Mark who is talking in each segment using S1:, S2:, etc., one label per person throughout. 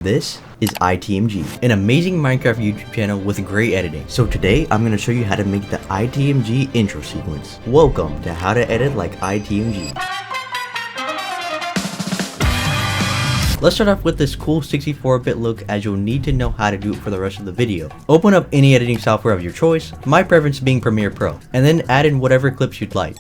S1: This is iTMG, an amazing Minecraft YouTube channel with great editing. So today I'm going to show you how to make the iTMG intro sequence. Welcome to how to edit like iTMG. Let's start off with this cool 64-bit look, as you'll need to know how to do it for the rest of the video. Open up any editing software of your choice, my preference being Premiere Pro, and then add in whatever clips you'd like.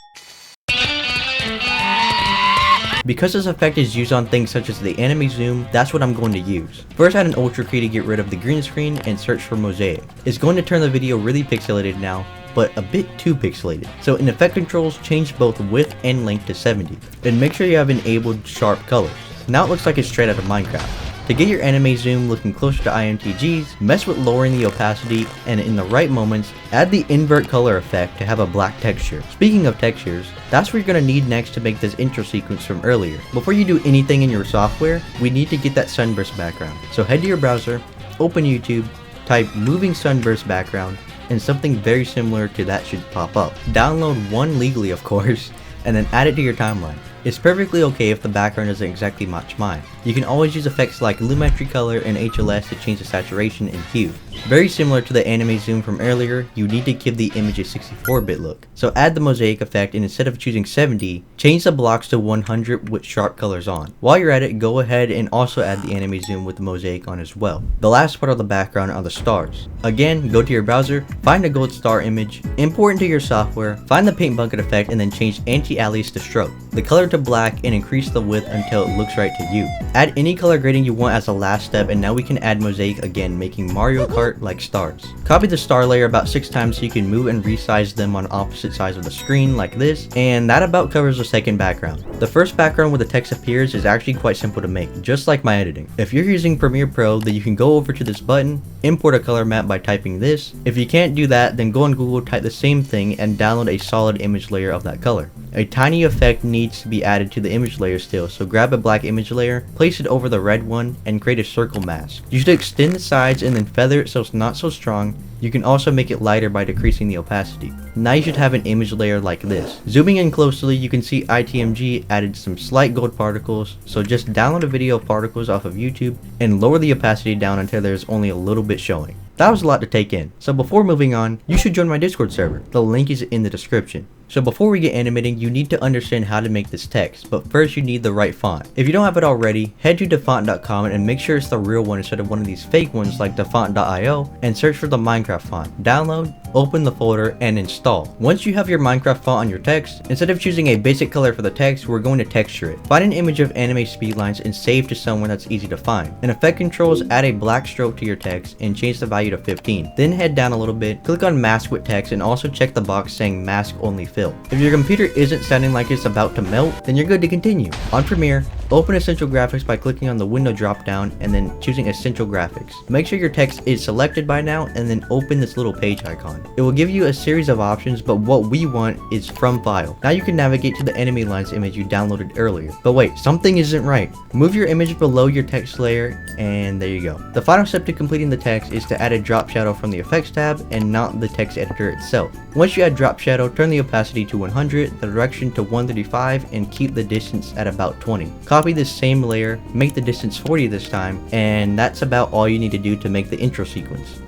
S1: Because this effect is used on things such as the anime zoom, that's what I'm going to use. First, add an ultra key to get rid of the green screen and search for mosaic. It's going to turn the video really pixelated now, but a bit too pixelated. So in effect controls, change both width and length to 70. And make sure you have enabled sharp colors. Now it looks like it's straight out of Minecraft. To get your anime zoom looking closer to iTMG's, mess with lowering the opacity, and in the right moments, add the invert color effect to have a black texture. Speaking of textures, that's what you're going to need next to make this intro sequence from earlier. Before you do anything in your software, we need to get that sunburst background. So head to your browser, open YouTube, type moving sunburst background, and something very similar to that should pop up. Download one legally, of course, and then add it to your timeline. It's perfectly okay if the background doesn't exactly match mine. You can always use effects like Lumetri Color and HLS to change the saturation and hue. Very similar to the anime zoom from earlier, you need to give the image a 64-bit look. So add the mosaic effect, and instead of choosing 70, change the blocks to 100 with sharp colors on. While you're at it, go ahead and also add the anime zoom with the mosaic on as well. The last part of the background are the stars. Again, go to your browser, find a gold star image, import into your software, find the paint bucket effect, and then change anti-alias to stroke. The color to black and increase the width until it looks right to you. Add any color grading you want as the last step, and now we can add mosaic again, making Mario Kart like stars. Copy the star layer about 6 times so you can move and resize them on opposite sides of the screen like this, and that about covers the second background. The first background where the text appears is actually quite simple to make, just like my editing. If you're using Premiere Pro, then you can go over to this button, import a color map by typing this. If you can't do that, then go on Google, type the same thing, and download a solid image layer of that color. A tiny effect needs to be added to the image layer still, so grab a black image layer, place it over the red one, and create a circle mask. You should extend the sides and then feather it so it's not so strong. You can also make it lighter by decreasing the opacity. Now you should have an image layer like this. Zooming in closely, you can see iTMG added some slight gold particles, so just download a video of particles off of YouTube and lower the opacity down until there's only a little bit showing. That was a lot to take in, so before moving on, you should join my Discord server. The link is in the description. So before we get animating, you need to understand how to make this text, but first you need the right font. If you don't have it already, head to dafont.com and make sure it's the real one instead of one of these fake ones like dafont.io, and search for the Minecraft font. Download, open the folder, and install. Once you have your Minecraft font on your text, instead of choosing a basic color for the text, we're going to texture it. Find an image of anime speedlines and save to somewhere that's easy to find. In effect controls, add a black stroke to your text and change the value to 15. Then head down a little bit, click on mask with text, and also check the box saying mask only fill. If your computer isn't sounding like it's about to melt, then you're good to continue. On Premiere, open Essential Graphics by clicking on the window drop down and then choosing Essential Graphics. Make sure your text is selected by now, and then open this little page icon. It will give you a series of options, but what we want is from file. Now you can navigate to the anime lines image you downloaded earlier. But wait, something isn't right. Move your image below your text layer, and there you go. The final step to completing the text is to add a drop shadow from the effects tab and not the text editor itself. Once you add drop shadow, turn the opacity to 100, the direction to 135, and keep the distance at about 20. Copy this same layer, make the distance 40 this time, and that's about all you need to do to make the intro sequence.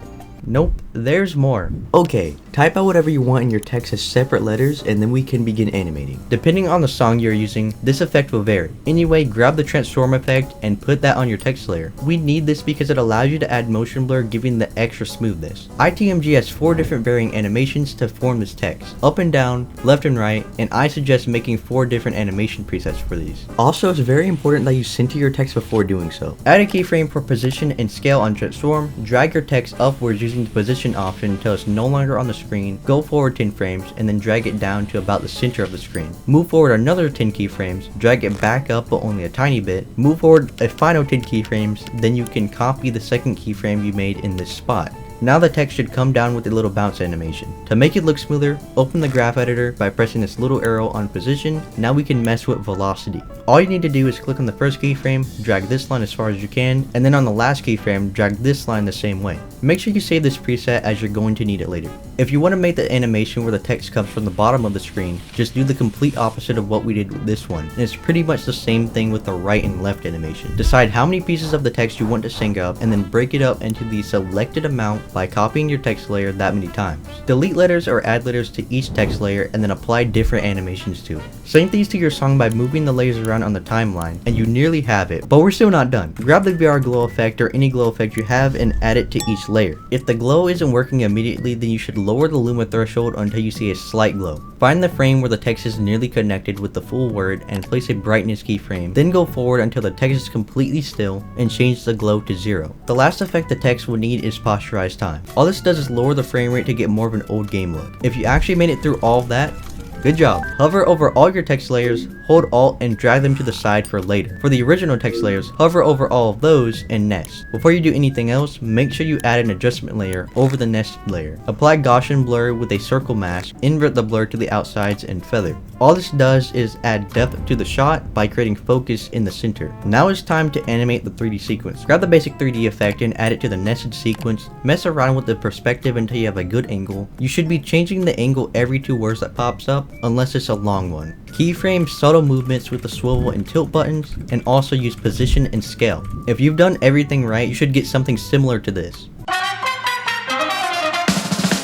S1: Nope, there's more. Okay, type out whatever you want in your text as separate letters, and then we can begin animating. Depending on the song you're using, this effect will vary. Anyway, grab the transform effect and put that on your text layer. We need this because it allows you to add motion blur, giving the extra smoothness. iTMG has 4 different varying animations to form this text: up and down, left and right, and I suggest making 4 different animation presets for these. Also, it's very important that you center your text before doing so. Add a keyframe for position and scale on transform, drag your text upwards using the position option until it's no longer on the screen, go forward 10 frames, and then drag it down to about the center of the screen. Move forward another 10 keyframes, drag it back up but only a tiny bit, move forward a final 10 keyframes, then you can copy the second keyframe you made in this spot. Now the text should come down with a little bounce animation. To make it look smoother, open the graph editor by pressing this little arrow on position. Now we can mess with velocity. All you need to do is click on the first keyframe, drag this line as far as you can, and then on the last keyframe, drag this line the same way. Make sure you save this preset as you're going to need it later. If you want to make the animation where the text comes from the bottom of the screen, just do the complete opposite of what we did with this one, and it's pretty much the same thing with the right and left animation. Decide how many pieces of the text you want to sync up, and then break it up into the selected amount by copying your text layer that many times. Delete letters or add letters to each text layer and then apply different animations to it. Sync these to your song by moving the layers around on the timeline, and you nearly have it, but we're still not done. Grab the VR glow effect or any glow effect you have and add it to each layer. If the glow isn't working immediately, then you should lower the luma threshold until you see a slight glow. Find the frame where the text is nearly connected with the full word and place a brightness keyframe, then go forward until the text is completely still and change the glow to 0. The last effect the text will need is posturized time. All this does is lower the frame rate to get more of an old game look. If you actually made it through all of that, good job. Hover over all your text layers, hold Alt and drag them to the side for later. For the original text layers, hover over all of those and nest. Before you do anything else, make sure you add an adjustment layer over the nested layer. Apply Gaussian blur with a circle mask, invert the blur to the outsides and feather. All this does is add depth to the shot by creating focus in the center. Now it's time to animate the 3D sequence. Grab the basic 3D effect and add it to the nested sequence. Mess around with the perspective until you have a good angle. You should be changing the angle every 2 words that pops up, unless it's a long one. Keyframe subtle movements with the swivel and tilt buttons, and also use position and scale. If you've done everything right, you should get something similar to this.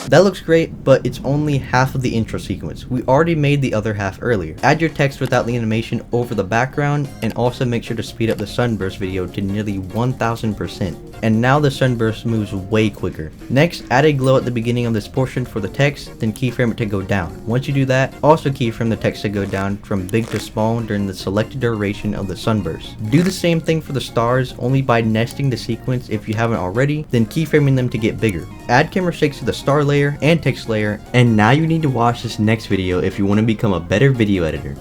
S1: That looks great, but it's only half of the intro sequence. We already made the other half earlier. Add your text without the animation over the background, and also make sure to speed up the sunburst video to nearly 1000%. And now the sunburst moves way quicker. Next, add a glow at the beginning of this portion for the text, then keyframe it to go down. Once you do that, also keyframe the text to go down from big to small during the selected duration of the sunburst. Do the same thing for the stars, only by nesting the sequence if you haven't already, then keyframing them to get bigger. Add camera shakes to the star layer and text layer, and now you need to watch this next video if you want to become a better video editor.